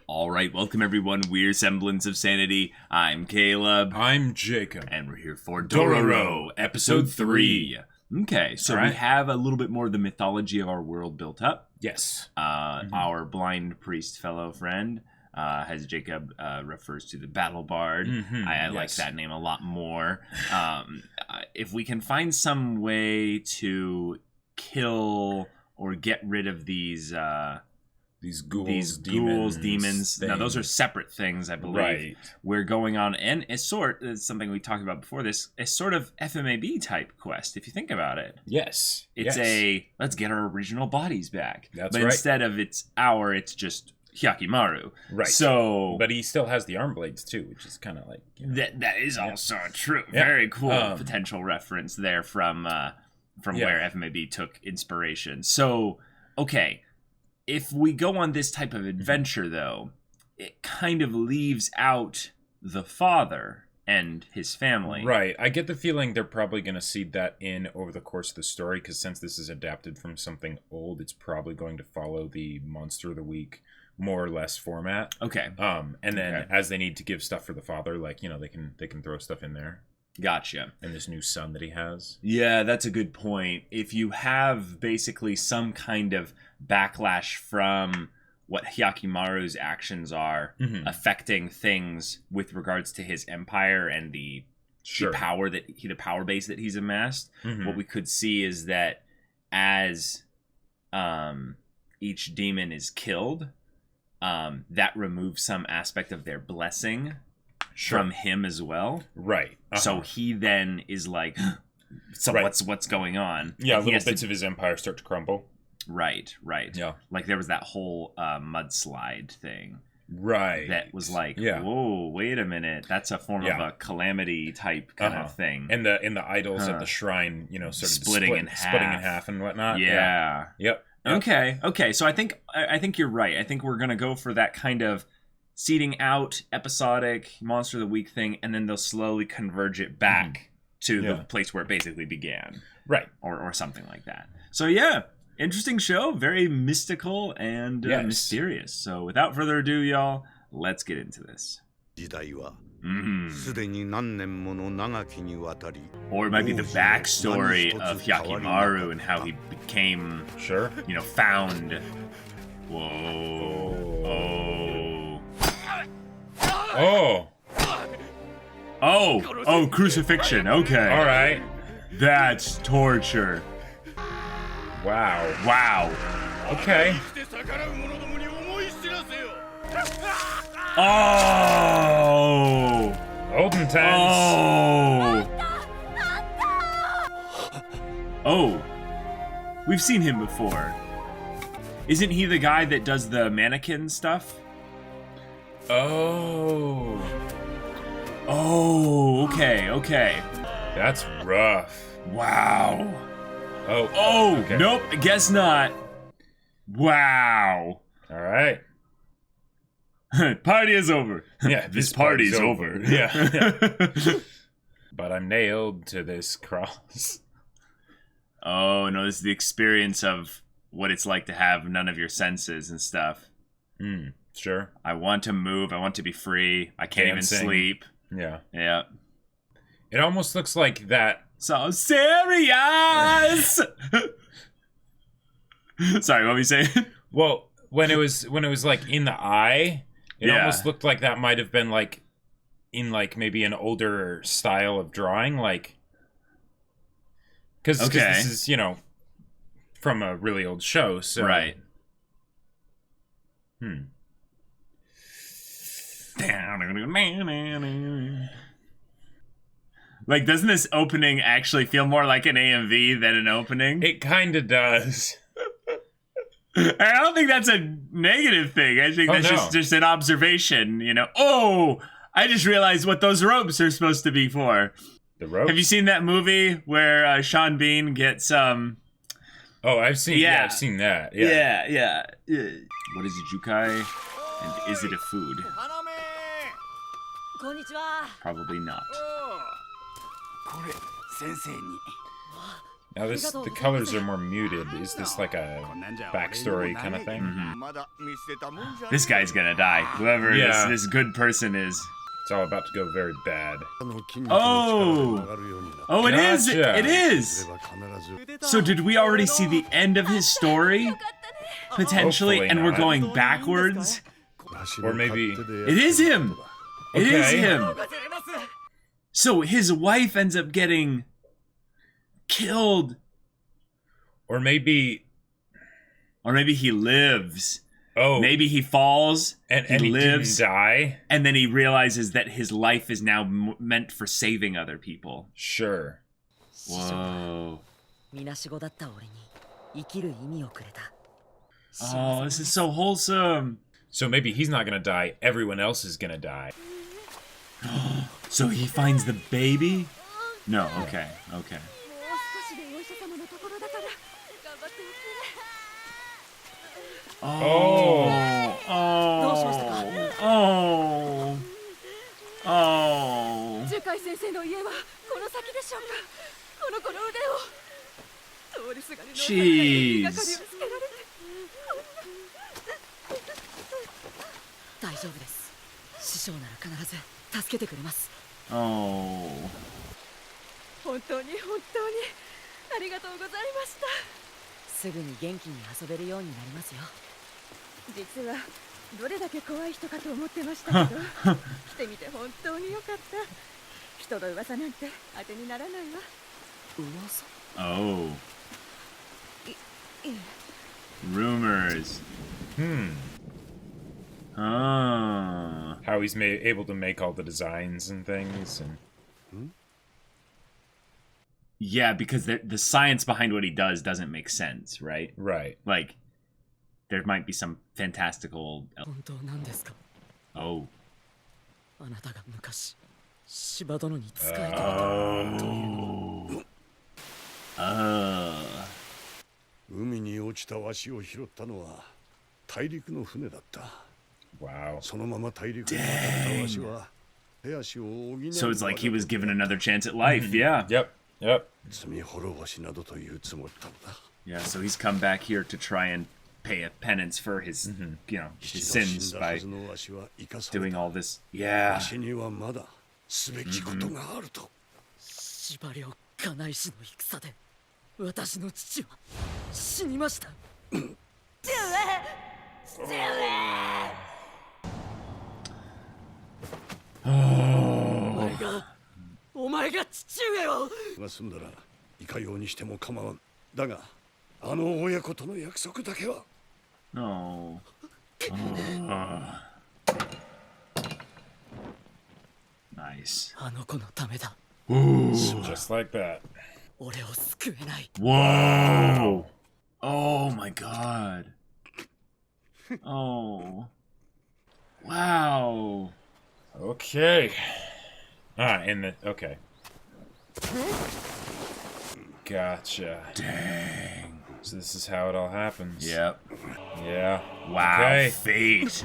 All right, welcome everyone. We're Semblance of Sanity. I'm Caleb. I'm Jacob. And we're here for Dororo, Episode 3. Okay, so we have a little bit more of the mythology of our world built up. Yes. Our blind priest fellow friend, as Jacob refers to the Battle Bard. I like that name a lot more. If we can find some way to kill or get rid of these ghouls, demons. Now, those are separate things, I believe. Right. We're going on, and it's something we talked about before this, a sort of FMAB type quest, if you think about it. Yes. It's let's get our original bodies back. But instead of it's just Hyakimaru. Right. So, but he still has the arm blades too, which is kind of like... You know, that is also true. Yeah. Very cool potential reference there from where FMAB took inspiration. So, okay. If we go on this type of adventure, though, it kind of leaves out the father and his family. Right. I get the feeling they're probably going to seed that in over the course of the story, because since this is adapted from something old, it's probably going to follow the Monster of the Week, more or less, format. Okay. And then as they need to give stuff for the father, like, you know, they can throw stuff in there. Gotcha. And this new son that he has. Yeah, that's a good point. If you have basically some kind of backlash from what Hyakimaru's actions are affecting things with regards to his empire and the power base that he's amassed, what we could see is that as each demon is killed, that removes some aspect of their blessing from him as well. Right. So he then is like, what's going on? Yeah, little bits of his empire start to crumble. Right. Yeah. Like there was that whole mudslide thing. Right. That was like, whoa, wait a minute. That's a form of a calamity type kind of thing. And the idols at the shrine, you know, sort of splitting in half and whatnot. Yeah. Yep. Okay. So I think you're right. I think we're gonna go for that kind of seeding out episodic Monster of the Week thing, and then they'll slowly converge it back to the place where it basically began. Right. Or something like that. So yeah. Interesting show, very mystical and mysterious. So without further ado, y'all, let's get into this. Or it might be the backstory of Hyakimaru and how he became, found. Whoa. Oh, crucifixion. Okay. All right. That's torture. Wow. Okay. Oh! Old and tense. Oh. We've seen him before. Isn't he the guy that does the mannequin stuff? Oh, okay. That's rough. Wow. Oh, okay. Nope, I guess not. Wow. All right. Party is over. Yeah, this party's over. Yeah. But I'm nailed to this cross. Oh, no, this is the experience of what it's like to have none of your senses and stuff. Sure. I want to move. I want to be free. I can't even sleep. Yeah. It almost looks like that. So serious. Sorry, what were you saying? Well, when it was like in the eye, it almost looked like that might have been like in like maybe an older style of drawing, like because this is, you know, from a really old show, so right. Like, doesn't this opening actually feel more like an AMV than an opening? It kind of does. I don't think that's a negative thing. I think that's just an observation, you know. Oh, I just realized what those ropes are supposed to be for. The ropes? Have you seen that movie where Sean Bean gets Oh, I've seen. Yeah, I've seen that. Yeah. What is a jukai, and is it a food? Probably not. Now the colors are more muted. Is this like a backstory kind of thing? Mm-hmm. This guy's gonna die. Whoever this good person is. It's all about to go very bad. Oh, it is! It is! So did we already see the end of his story? Potentially, Hopefully and we're not. going backwards? Or maybe... It is him! It is him! So his wife ends up getting killed. Or maybe he lives. Oh. Maybe he falls, and he lives, didn't die? and then he realizes that his life is now meant for saving other people. Sure. Whoa. Oh, this is so wholesome. So maybe he's not gonna die, everyone else is gonna die. So he finds the baby? No, okay. Oh. Jeez. Oh. 本当にありがとうございました。すぐに元気に遊べるようになりますよ。実はどれだけ怖い人かと思ってましたけど、来てみて本当に良かった。人の噂なんて当てにならないわ。噂？ Oh. Rumors. Oh. How he's able to make all the designs and things. And yeah, because the science behind what he does doesn't make sense, right? Right. Like, there might be some fantastical... Oh. Oh. 海に落ちたワシを拾ったのは大陸の船だった。 Wow. そのまま大陸に渡ったワシは手足を補う。 So it's like he was given another chance at life, yeah. Yep. 罪滅ぼしなどというつもりだった。 Yeah, so he's come back here to try and pay a penance for his, his sins by doing all this. Yeah. ワシにはまだすべきことがあると。司馬遼金石の戦で私の父は死にました。お前が父上を。が済んだらいかようにしても構わん。だがあの親子との約束だけは。No. Nice. あの子のためだ。 Just like that. 俺を救えない。 Whoa! Oh my god. Oh. Wow. Okay. Okay. Gotcha. Dang. So this is how it all happens. Yep. Yeah. Wow. Okay. Fate.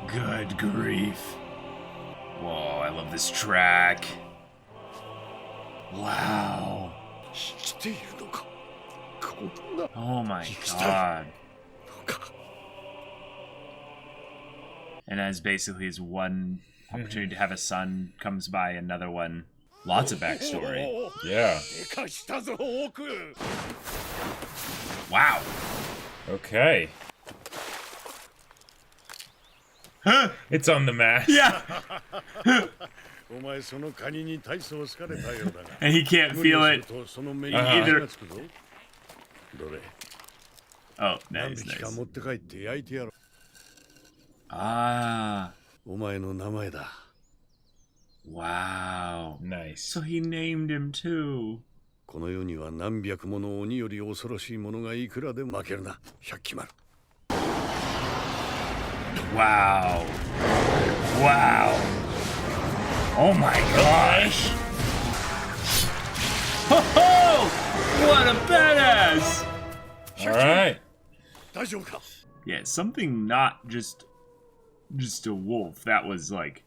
Good grief. Whoa, I love this track. Wow. Oh my god. And as basically his one opportunity to have a son comes by, another one. Lots of backstory. Yeah. Wow. Okay. It's on the mask. Yeah. And he can't feel it either. Oh, nice. Ah. Wow. Nice. So he named him too. この世には何百もの鬼より恐ろしいものがいくらでも負けるな。100決まる。 Wow. Wow. Oh my gosh. Ho-ho! What a badass! All right. Yeah, something not just a wolf. That was like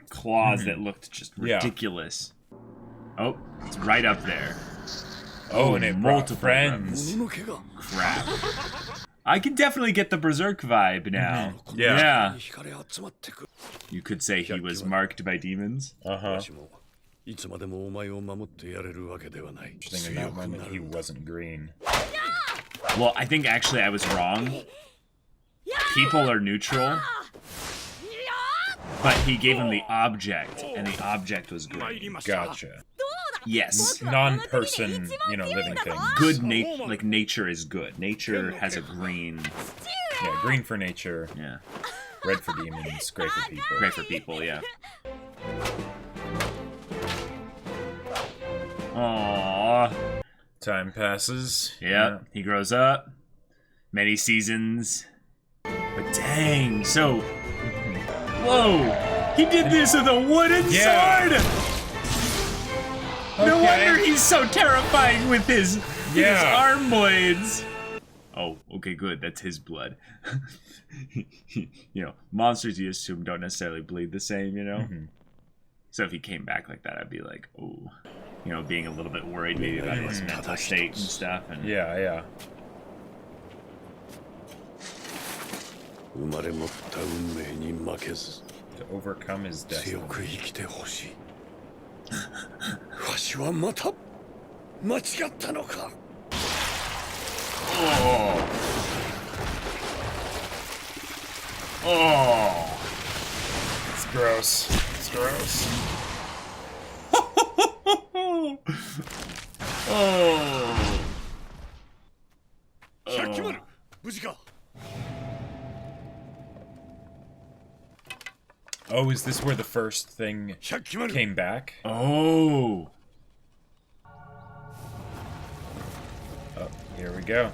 claws that looked just ridiculous. Oh, it's right up there. Oh, and it brought multiple friends. 物の毛が Crap. I can definitely get the Berserk vibe now. Yeah. に惹かれ集まってくる You could say he was marked by demons. Uh-huh. わしもいつまでもお前を守ってやれるわけではない Interesting in 強 that く moment な he るんだ wasn't green. Well, I think actually I was wrong. People are neutral. But he gave him the object, and the object was green. Gotcha. Yes. Non-person, living thing. Good nature, like nature is good. Nature has a green. Yeah, green for nature, Yeah. red for demons, gray for people. Great for people, yeah. Aww. Time passes. Yep, he grows up. Many seasons. But dang, so... Whoa! He did this with a wooden Yeah. sword! No Okay. wonder he's so terrifying with his Yeah. arm blades! Oh, okay, good. That's his blood. Monsters you assume don't necessarily bleed the same, Mhm. So if he came back like that, I'd be like, oh. Being a little bit worried maybe about his mental state and stuff. And Yeah. 生まれ持った運命に負けず To overcome his 強 destiny. く生きてほしいわしはまた間違ったのか Oh! It's gross. It's gross. Oh! 百鬼丸無事か Oh, is this where the first thing 百鬼丸 came back? Oh! Oh, here we go.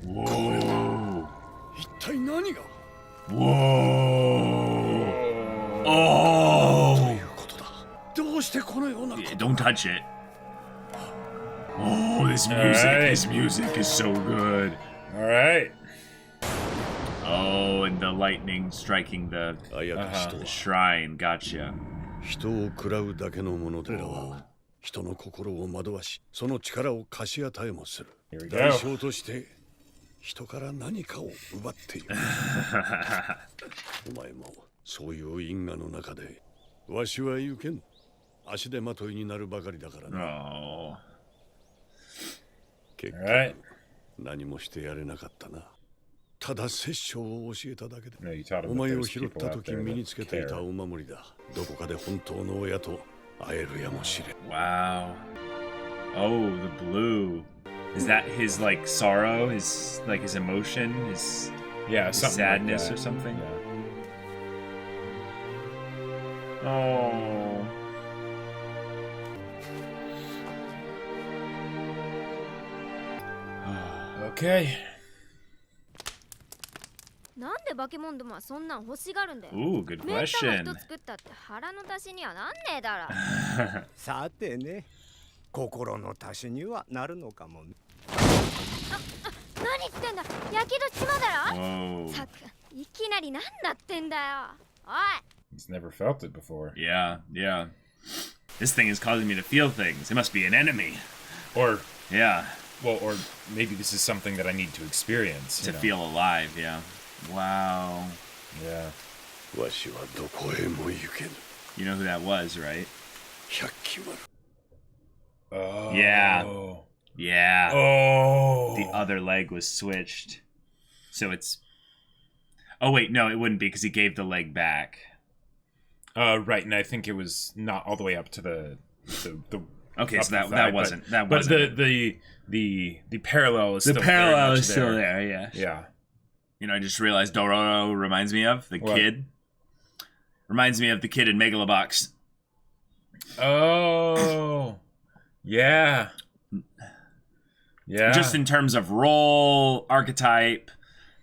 Whoa! 一体何が Whoa! と Oh! いうことだどうしてこのようなこ Yeah, と don't touch it. Oh, this music! Alright. This music is so good. All right. Oh, and the lightning striking the あやか人 the は shrine. Gotcha. 人を食らうだけのものでらは人の心を惑わしその力を貸し与えもする Here we go. 代償として人から何かを奪っているお前もそういう因果の中でわしは行けん足手まといになるばかりだからな Oh. 結 Alright. 局何もしてやれなかったなただ殺生を教えただけで No, you taught him お that 前を there's 拾っ people た out 時 there 身に that つけていた care. お守りだどこかで本当の親と会えるやもしれん Wow. Oh, the blue. Is that his like sorrow? His like his emotion? His Yeah, something sadness like or that. something? Yeah. Oh. Okay. なんでバケモンどもはそんなん欲しがるんだよ。 Ooh, good メンタ question. が一つ作ったって腹の足しにはなんねえだろ。さてね、心の足しにはなるのかもね。何言ってんだ。やけどしちまうだろ。 Whoa. さっくいきなりなんだってんだよ。おい。 He's never felt it before. Yeah, yeah. This thing is causing me to feel things. It must be an enemy. Or, Yeah, or maybe this is something that I need to experience. to you know? feel alive, yeah. Wow. Yeah. わしはどこへも行けぬ You know who that was, right? 百鬼丸 Oh. Yeah. Yeah. Oh. The other leg was switched. So it's... Oh, wait, no, it wouldn't be because he gave the leg back. Right, and I think it was not all the way up to the Okay, up so the that thigh, wasn't... but, That but wasn't... the parallel is the still parallel very much is still there, yeah. Yeah. You know, I just realized Dororo reminds me of the What? kid. Reminds me of the kid in Megalobox. Oh. Yeah. Yeah. Just in terms of role, archetype,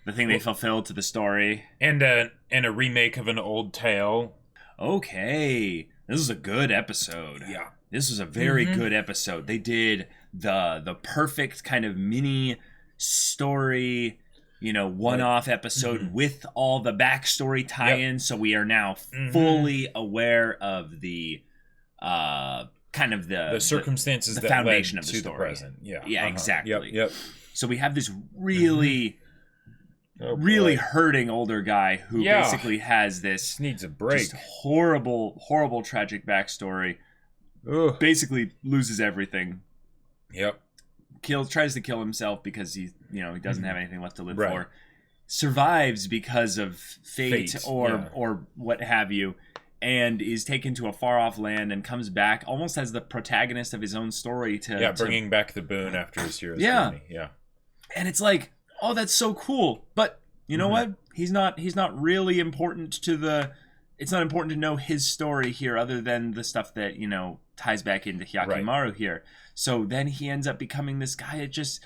the thing they fulfill to the story. and a remake of an old tale. Okay, this is a good episode. Yeah. This was a very Mhm. good episode. They did the perfect kind of mini story, one-off episode with all the backstory tie-ins. So we are now fully aware of the kind of the circumstances the that foundation led of the to story. the present. Yeah. Yeah, exactly. Yep. So we have this really really hurting older guy who basically has this needs a break. Just horrible tragic backstory. Ugh. Basically loses everything. Yep. Tries to kill himself because he doesn't have anything left to live for. Survives because of fate or what have you, and is taken to a far off land and comes back almost as the protagonist of his own story bringing back the boon after his hero's journey. Yeah. And it's like, oh, that's so cool. But you know what? He's not really important to it's not important to know his story here other than the stuff that, ties back into Hyakimaru here. So then he ends up becoming this guy that just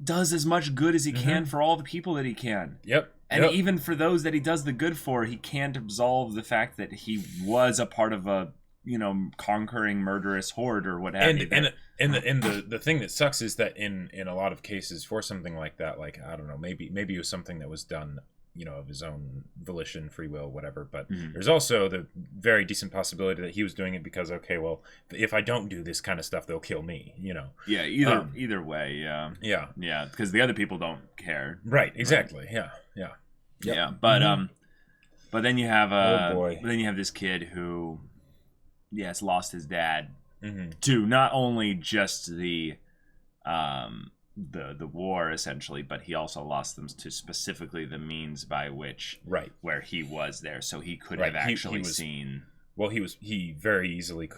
does as much good as he can for all the people that he can. Yep. And even for those that he does the good for, he can't absolve the fact that he was a part of a, conquering murderous horde or what have you. And the thing that sucks is that in a lot of cases for something like that, like, I don't know, maybe it was something that was done, of his own volition, free will, whatever. But there's also the very decent possibility that he was doing it because, okay, well, if I don't do this kind of stuff, they'll kill me, Yeah, either way, yeah. Yeah. Yeah, because the other people don't care. Right, exactly, yeah. Yep. Yeah, but then you have this kid who, yes, lost his dad to not only just the war essentially, but he also lost them to specifically the means by which where he was there, so he could have actually seen. Well, he very easily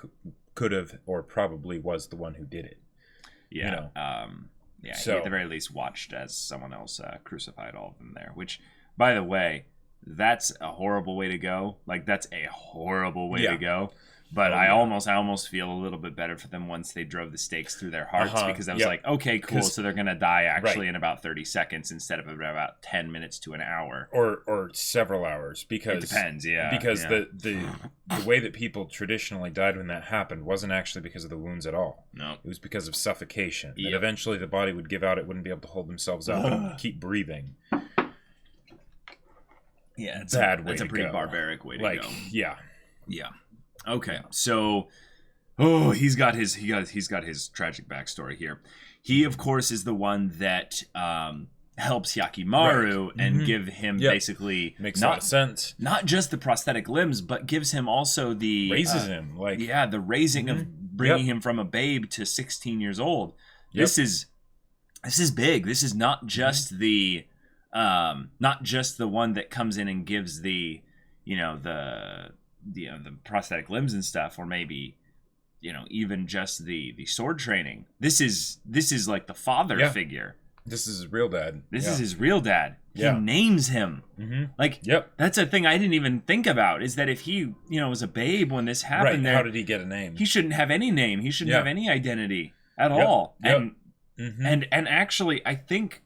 could have, or probably was the one who did it. Yeah, so, he at the very least watched as someone else crucified all of them there. Which, by the way, that's a horrible way to go. Like, that's a horrible way to go. But I almost feel a little bit better for them once they drove the stakes through their hearts, because I was like, okay, cool, so they're going to die actually in about 30 seconds instead of about 10 minutes to an hour. Or several hours, because... It depends, yeah. Because the way that people traditionally died when that happened wasn't actually because of the wounds at all. No. It was because of suffocation. Yep. And eventually the body would give out, it wouldn't be able to hold themselves up and keep breathing. Yeah, it's a pretty barbaric way to go. Yeah. Yeah. Okay, so he's got his tragic backstory here. He, of course, is the one that helps Hyakimaru and give him basically makes a lot of sense. Not just the prosthetic limbs, but gives him also the raises him the raising of bringing him from a babe to 16 years old. This is big. This is not just the one that comes in and gives the the prosthetic limbs and stuff, or maybe even just the sword training. This is like the father figure. This is his real dad. This is his real dad. He names him. That's a thing I didn't even think about, is that if he was a babe when this happened, how did he get a name? He shouldn't have any name. He shouldn't have any identity at all. And actually I think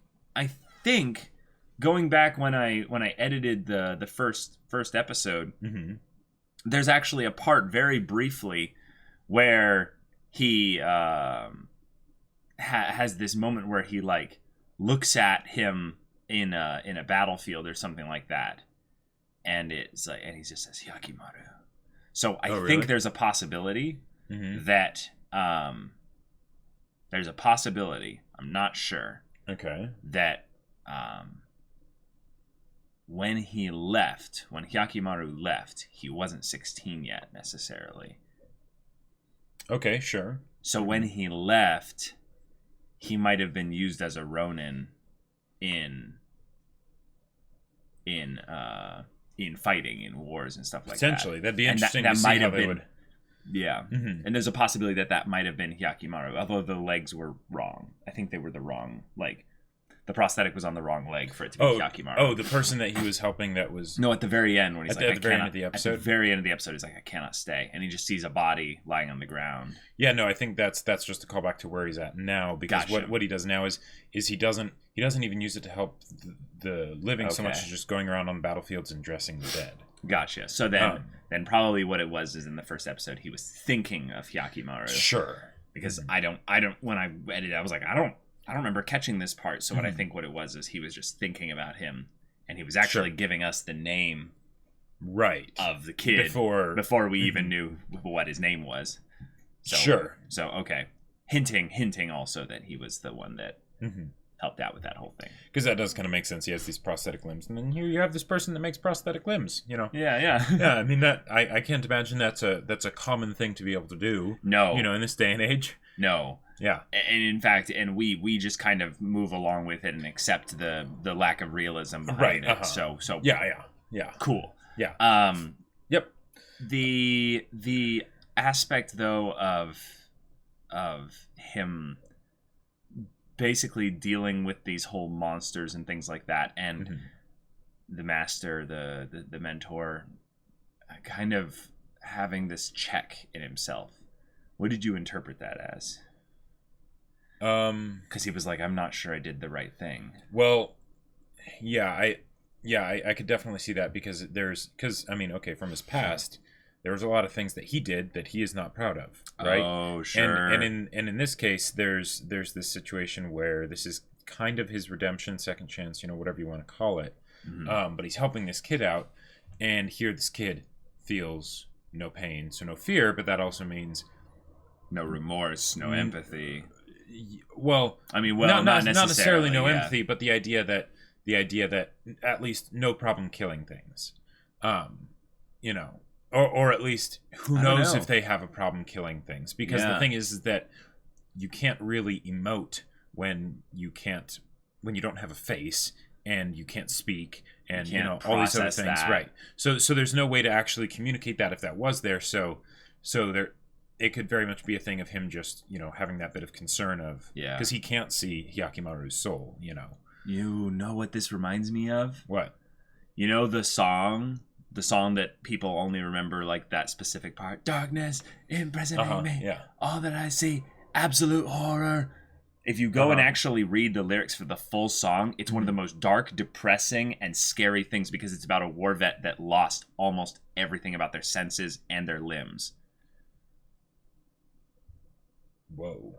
going back when I edited the first episode, there's actually a part very briefly where he has this moment where he looks at him in a battlefield or something like that, and it's like, and he just says Hyakimaru. So I think there's a possibility that there's a possibility, I'm not sure, that when Hyakimaru left, he wasn't 16 yet necessarily. Okay, sure. So when he left, he might have been used as a Ronin in fighting in wars and stuff like that. Potentially, that'd be interesting to see how they would. Yeah, and there's a possibility that might have been Hyakimaru, although the legs were wrong. I think they were the wrong the prosthetic was on the wrong leg for it to be Hyakimaru. Oh, the person that he was helping that was... No, at the very end when he's at the very end of the episode? At the very end of the episode, he's like, I cannot stay. And he just sees a body lying on the ground. Yeah, no, I think that's just a callback to where he's at now, because what he does now is he doesn't even use it to help the living so much as just going around on battlefields and dressing the dead. Gotcha. So then probably what it was is in the first episode he was thinking of Hyakimaru. Sure. Because I don't when I edited, I was like, I don't remember catching this part. So what I think what it was is he was just thinking about him, and he was actually giving us the name right of the kid before we even knew what his name was. So, Sure. So okay, hinting also that he was the one that helped out with that whole thing. Because that does kind of make sense. He has these prosthetic limbs, and then here you have this person that makes prosthetic limbs. You know. Yeah. Yeah. I mean that I can't imagine that's a common thing to be able to do. No. You know, in this day and age. No. Yeah. And in fact, we just kind of move along with it and accept the lack of realism behind it. So yeah. Cool. Yeah. Yep. The aspect though of him basically dealing with these whole monsters and things like that, and the master, the mentor, kind of having this check in himself. What did you interpret that as? Because he was like, I'm not sure I did the right thing. Well, I could definitely see that, because I mean, okay, from his past, there was a lot of things that he did that he is not proud of, right? Oh, sure. And in this case, there's this situation where this is kind of his redemption, second chance, whatever you want to call it. But he's helping this kid out, and here this kid feels no pain, so no fear, but that also means no remorse, no empathy. Well, I mean, not necessarily no empathy, but the idea that at least no problem killing things, or at least who knows if they have a problem killing things, because the thing is that you can't really emote when you don't have a face and you can't speak and all these other things, right? So there's no way to actually communicate that if that was there. So there. It could very much be a thing of him just, having that bit of concern of, because he can't see Hyakimaru's soul, You know what this reminds me of? What? The song that people only remember, like that specific part. Darkness imprisoning me. Yeah. All that I see, absolute horror. If you go and actually read the lyrics for the full song, it's one of the most dark, depressing, and scary things, because it's about a war vet that lost almost everything about their senses and their limbs. Whoa.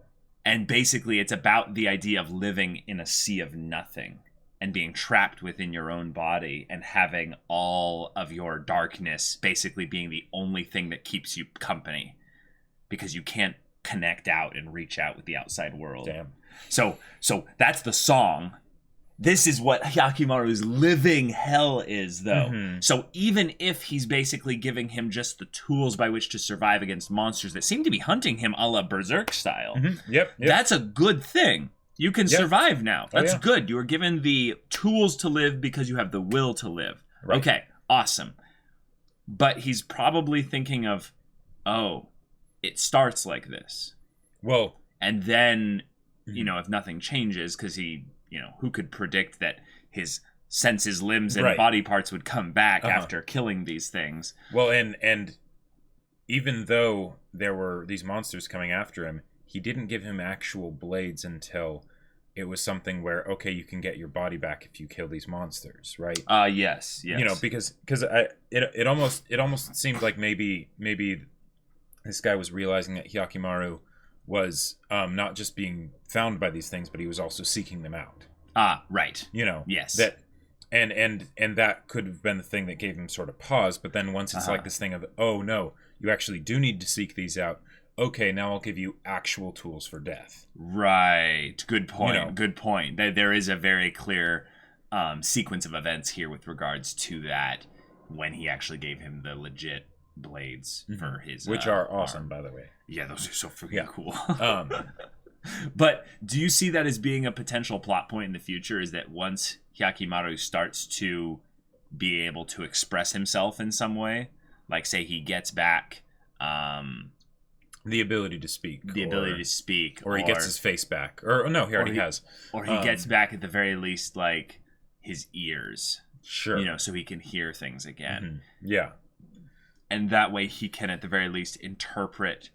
And basically it's about the idea of living in a sea of nothing and being trapped within your own body and having all of your darkness basically being the only thing that keeps you company, because you can't connect out and reach out with the outside world. Damn. So that's the song. This is what Hyakimaru's living hell is, though. So even if he's basically giving him just the tools by which to survive against monsters that seem to be hunting him a la Berserk style, Yep. that's a good thing. You can survive now. That's good. You are given the tools to live because you have the will to live. Right. Okay, awesome. But he's probably thinking of, it starts like this. Well, and then, if nothing changes, because he... who could predict that his senses, limbs, and body parts would come back after killing these things? Well, and even though there were these monsters coming after him, he didn't give him actual blades until it was something where, okay, you can get your body back if you kill these monsters, right? Yes. Because it almost seemed like maybe this guy was realizing that Hyakimaru was not just being found by these things, but he was also seeking them out. Right. Yes. That and that could have been the thing that gave him sort of pause, but then once it's like this thing of, oh no, you actually do need to seek these out. Okay, now I'll give you actual tools for death. Right. Good point. Good point. There is a very clear sequence of events here with regards to that, when he actually gave him the legit blades for his... Which are awesome, by the way. Yeah, those are so freaking cool. But do you see that as being a potential plot point in the future, is that once Hyakimaru starts to be able to express himself in some way, like say he gets back... the ability to speak. Or he gets his face back. Or no, he already has. Or he gets back at the very least, like, his ears. Sure. So he can hear things again. Yeah. And that way he can, at the very least, interpret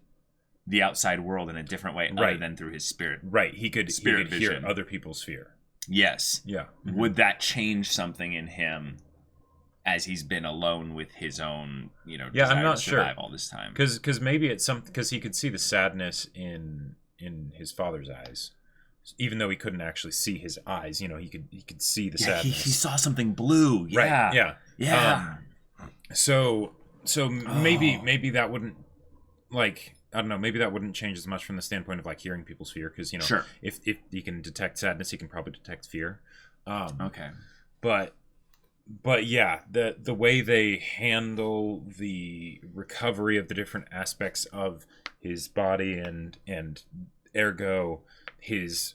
the outside world in a different way other than through his spirit. Right. He could hear other people's fear. Yes. Yeah. Would that change something in him as he's been alone with his own, desire I'm not to survive sure. all this time? Because maybe it's something, because he could see the sadness in his father's eyes, even though he couldn't actually see his eyes. He could see the sadness. He saw something blue. Yeah. Right. Yeah. So maybe that wouldn't, like, I don't know, maybe that wouldn't change as much from the standpoint of like hearing people's fear, because Sure. if he can detect sadness, he can probably detect fear. Okay. But yeah, the way they handle the recovery of the different aspects of his body and ergo his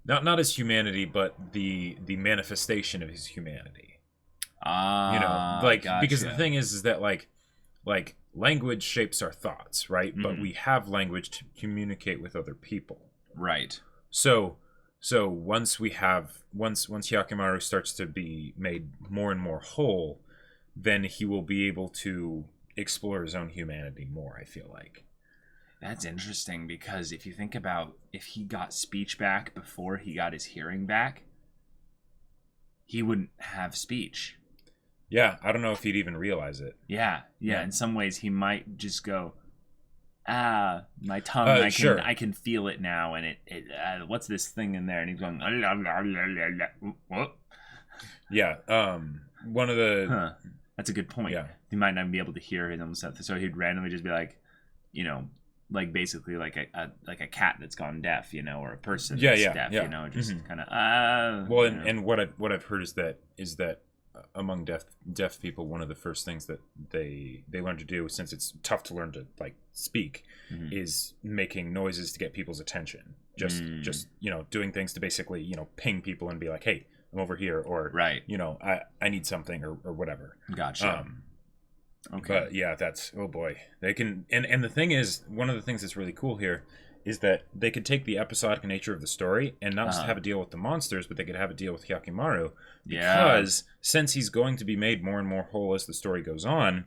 not his humanity, but the manifestation of his humanity. Because the thing is that like language shapes our thoughts, right? But we have language to communicate with other people. Right. So once Hyakimaru starts to be made more and more whole, then he will be able to explore his own humanity more, I feel like. That's interesting, because if you think about if he got speech back before he got his hearing back, he wouldn't have speech. Yeah, I don't know if he'd even realize it. Yeah. In some ways, he might just go, my tongue, sure. I can feel it now, and it what's this thing in there? And he's going, what? Yeah, one of the... That's a good point. Yeah. He might not be able to hear his own stuff, so he'd randomly just be like, like basically like a cat that's gone deaf, or a person that's deaf, just kind of well, and what I've heard is that among deaf people, one of the first things that they learn to do, since it's tough to learn to like speak, is making noises to get people's attention. Just doing things to basically ping people and be like, hey, I'm over here, or right, I need something, or whatever. Gotcha. Okay. But yeah, that's, oh boy, they can, and the thing is, one of the things that's really cool here is that they could take the episodic nature of the story and not just have a deal with the monsters, but they could have a deal with Hyakimaru, because since he's going to be made more and more whole as the story goes on,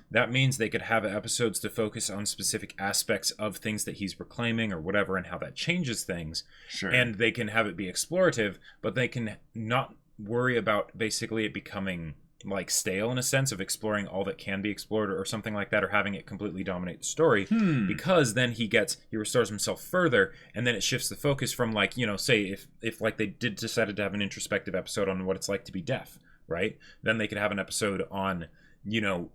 that means they could have episodes to focus on specific aspects of things that he's reclaiming or whatever, and how that changes things. Sure. And they can have it be explorative, but they can not worry about basically it becoming like stale in a sense of exploring all that can be explored or something like that, or having it completely dominate the story, because then he restores himself further, and then it shifts the focus from like, say if like they decided to have an introspective episode on what it's like to be deaf, right? Then they could have an episode on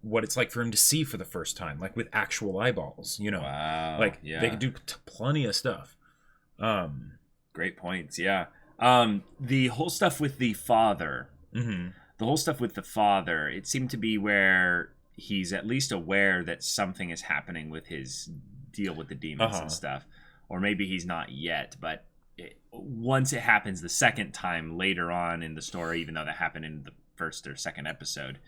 what it's like for him to see for the first time, like with actual eyeballs, Wow. Like they could do plenty of stuff. Great points. Yeah. The whole stuff with the father, it seemed to be where he's at least aware that something is happening with his deal with the demons and stuff. Or maybe he's not yet, but once it happens the second time later on in the story, even though that happened in the first or second episode,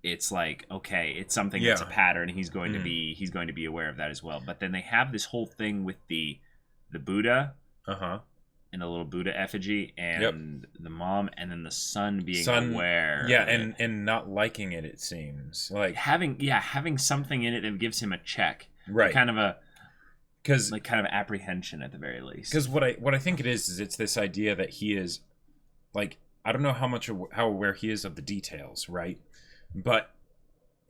it's like, okay, it's something that's a pattern. He's going to be aware of that as well. But then they have this whole thing with the Buddha. And a little Buddha effigy, and the mom, and then the son being aware. Yeah, and not liking it, it seems. Like having something in it that gives him a check. Right. Kind of apprehension at the very least. Because what I think it is it's this idea that he is, like, I don't know how aware he is of the details, right? But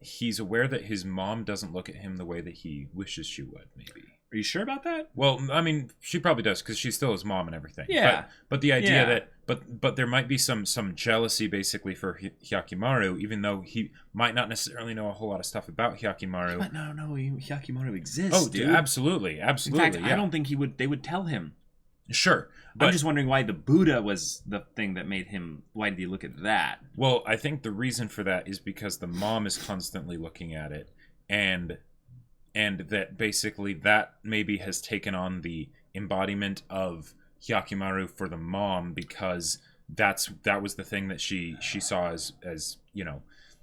he's aware that his mom doesn't look at him the way that he wishes she would, maybe. Are you sure about that? Well, I mean, she probably does, because she's still his mom and everything. Yeah. But the idea that, but there might be some jealousy basically for Hyakimaru, even though he might not necessarily know a whole lot of stuff about Hyakimaru. But no, Hyakimaru exists. Oh, dude, absolutely. In fact, I don't think they would tell him. Sure. I'm just wondering why the Buddha was the thing that made him. Why did he look at that? Well, I think the reason for that is because the mom is constantly looking at it, and that basically that maybe has taken on the embodiment of Hyakimaru for the mom, because that was the thing that she saw as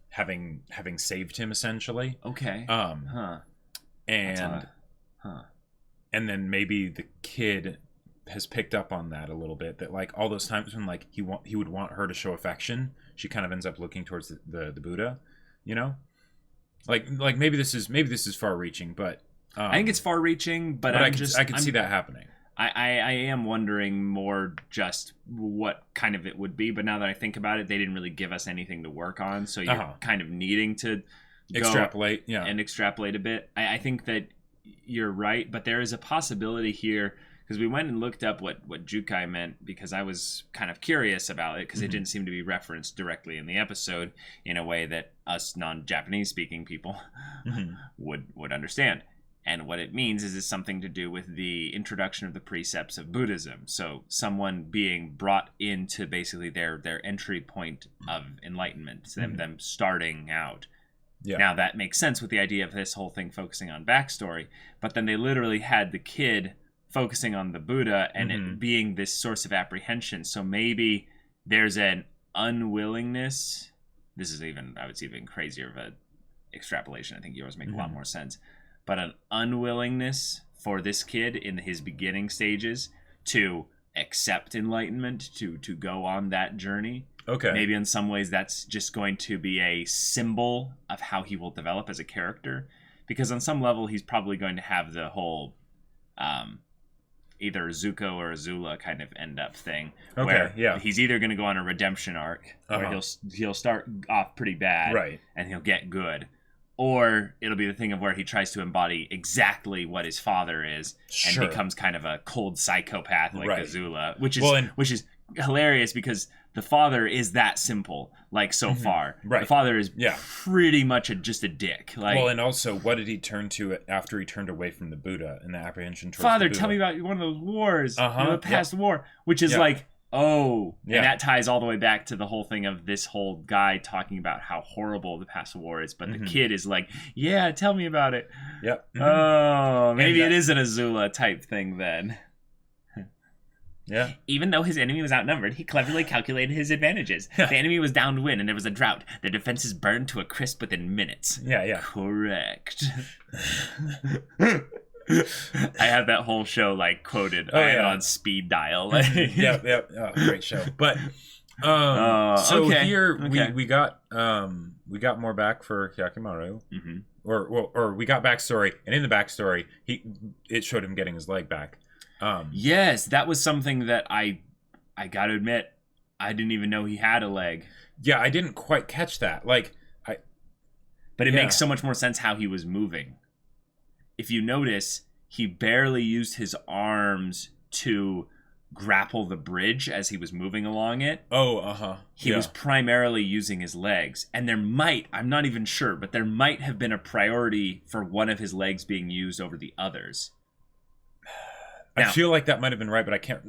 having saved him, essentially. Okay. And then maybe the kid has picked up on that a little bit, that like all those times when like he would want her to show affection, she kind of ends up looking towards the Buddha, Like maybe this is far-reaching, but I think it's far-reaching. But I can see that happening. I am wondering more just what kind of it would be. But now that I think about it, they didn't really give us anything to work on, so you're kind of needing to extrapolate, and extrapolate a bit. I think that you're right, but there is a possibility here because we went and looked up what Jukai meant, because I was kind of curious about it, because it didn't seem to be referenced directly in the episode in a way that us non-Japanese speaking people would understand. And what it means is it's something to do with the introduction of the precepts of Buddhism. So someone being brought into basically their entry point of enlightenment, them starting out. Yeah. Now that makes sense with the idea of this whole thing focusing on backstory, but then they literally had the kid focusing on the Buddha and it being this source of apprehension. So maybe there's an unwillingness. This is I would say even crazier of a extrapolation. I think yours make a lot more sense. But an unwillingness for this kid in his beginning stages to accept enlightenment, to go on that journey. Okay. Maybe in some ways that's just going to be a symbol of how he will develop as a character. Because on some level, he's probably going to have the whole either Zuko or Azula kind of end up thing. Okay, where he's either going to go on a redemption arc, where he'll start off pretty bad, right, and he'll get good. Or it'll be the thing of where he tries to embody exactly what his father is and becomes kind of a cold psychopath like Azula, which is hilarious because the father is that simple, like so far. Right. The father is pretty much just a dick. Like, well, and also, what did he turn to after he turned away from the Buddha and the apprehension towards Father, the Buddha? Tell me about one of those wars, the past war, which is like, and that ties all the way back to the whole thing of this whole guy talking about how horrible the past war is, but the kid is like, yeah, tell me about it. Yep. Oh, maybe it is an Azula type thing then. Yeah. Even though his enemy was outnumbered, he cleverly calculated his advantages. The enemy was downwind and there was a drought. Their defenses burned to a crisp within minutes. Yeah. Correct. I have that whole show like quoted on speed dial. Yep. Oh, great show. But here we got more back for Hyakimaru. Or we got backstory, and in the backstory it showed him getting his leg back. Yes, that was something that I gotta admit, I didn't even know he had a leg. Yeah, I didn't quite catch that. But it makes so much more sense how he was moving. If you notice, he barely used his arms to grapple the bridge as he was moving along it. He was primarily using his legs. And I'm not even sure, but there might have been a priority for one of his legs being used over the others. Now, I feel like that might have been right, but I can't.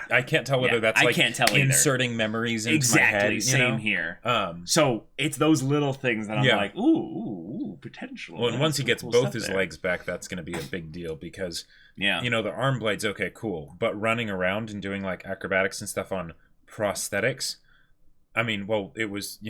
I can't tell whether that's like inserting memories into my head. Exactly, same here. So it's those little things that I'm like, ooh, potential. Well, and once he gets both his legs back, that's going to be a big deal because, the arm blades, okay, cool, but running around and doing like acrobatics and stuff on prosthetics, I mean, well, it was,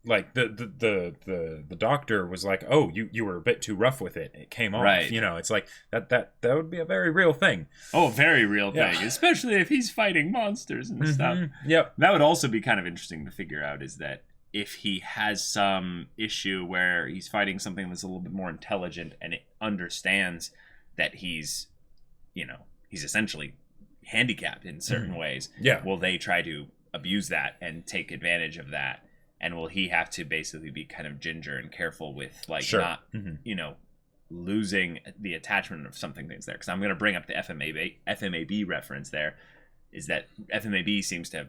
like the doctor was like, oh, you were a bit too rough with it. It came off. Right. It's like that would be a very real thing. Oh, very real thing, especially if he's fighting monsters and stuff. Yep. That would also be kind of interesting to figure out, is that if he has some issue where he's fighting something that's a little bit more intelligent and it understands that he's essentially handicapped in certain ways. Yeah. Will they try to abuse that and take advantage of that? And will he have to basically be kind of ginger and careful with not, losing the attachment of something that's there? Because I'm going to bring up the FMAB reference there, is that FMAB seems to have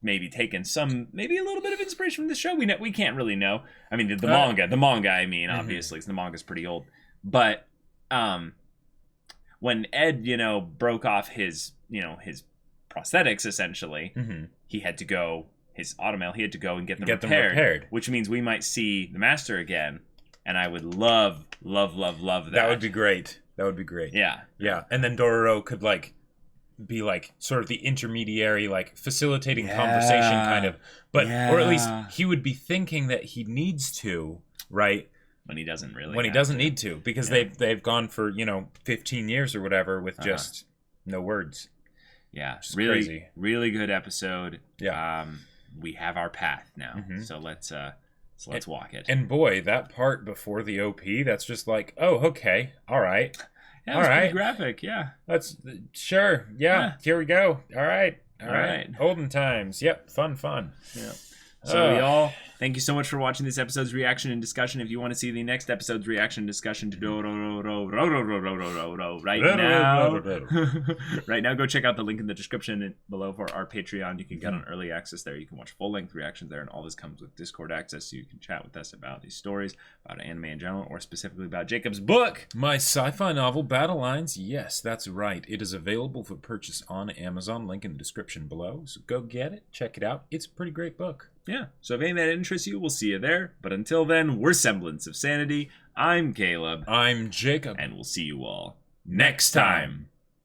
maybe taken maybe a little bit of inspiration from the show. We can't really know. I mean, the manga, I mean, obviously, the manga's pretty old. But when Ed, broke off his prosthetics, essentially, he had to go... his automail, he had to go and get them repaired, which means we might see the master again, and I would love that. That would be great. Yeah. And then Dororo could be sort of the intermediary, facilitating conversation kind of, but or at least he would be thinking that he needs to, right? When he doesn't really. When he doesn't need to, because they've gone for 15 years or whatever with just no words. Yeah, really good episode. Yeah. We have our path now, so let's walk it. And boy, that part before the OP, that's just like, oh, okay, all right, yeah, all right, pretty graphic, yeah. Let's here we go. All right. Olden times, yep, fun. Yeah. So y'all, thank you so much for watching this episode's reaction and discussion. If you want to see the next episode's reaction and discussion to Dororo right now, go check out the link in the description below for our Patreon. You can get on early access there. You can watch full-length reactions there, and all this comes with Discord access, so you can chat with us about these stories, about anime in general, or specifically about Jacob's book. My sci-fi novel, Battle Lines. Yes, that's right. It is available for purchase on Amazon. Link in the description below. So go get it. Check it out. It's a pretty great book. Yeah, so if any of that interests you, we'll see you there. But until then, we're Semblance of Sanity. I'm Caleb. I'm Jacob. And we'll see you all next time.